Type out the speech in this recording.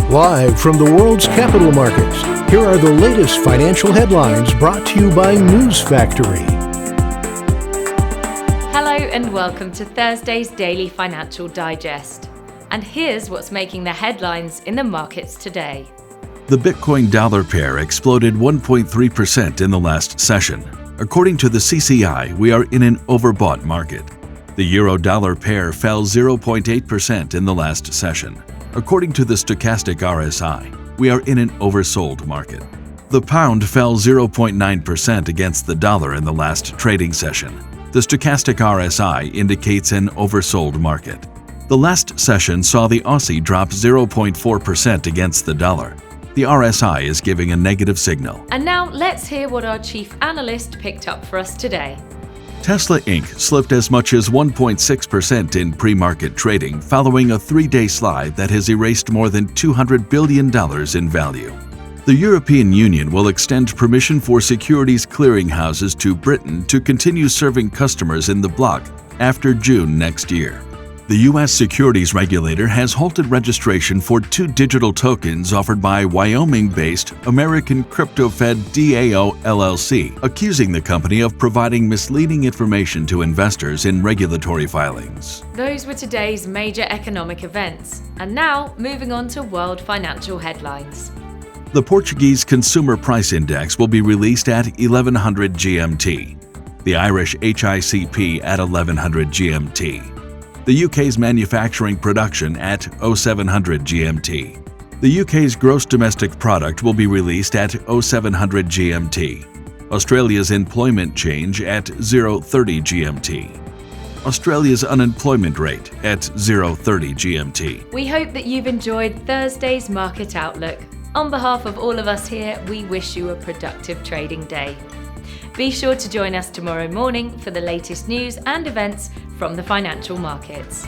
Live from the world's capital markets, here are the latest financial headlines brought to you by News Factory. Hello and welcome to Thursday's Daily Financial Digest. And here's what's making the headlines in the markets today. The Bitcoin-dollar pair exploded 1.3% in the last session. According to the CCI, we are in an overbought market. The euro-dollar pair fell 0.8% in the last session. According to the stochastic RSI, we are in an oversold market. The pound fell 0.9% against the dollar in the last trading session. The stochastic RSI indicates an oversold market. The last session saw the Aussie drop 0.4% against the dollar. The RSI is giving a negative signal. And now let's hear what our chief analyst picked up for us today. Tesla Inc. slipped as much as 1.6% in pre-market trading following a three-day slide that has erased more than $200 billion in value. The European Union will extend permission for securities clearinghouses to Britain to continue serving customers in the bloc after June next year. The U.S. securities regulator has halted registration for two digital tokens offered by Wyoming-based American Crypto Fed DAO LLC, accusing the company of providing misleading information to investors in regulatory filings. Those were today's major economic events. And now, moving on to world financial headlines. The Portuguese Consumer Price Index will be released at 1100 GMT. The Irish HICP at 1100 GMT. The UK's manufacturing production at 0700 GMT. The UK's gross domestic product will be released at 0700 GMT. Australia's employment change at 030 GMT. Australia's unemployment rate at 030 GMT. We hope that you've enjoyed Thursday's Market Outlook. On behalf of all of us here, we wish you a productive trading day. Be sure to join us tomorrow morning for the latest news and events from the financial markets.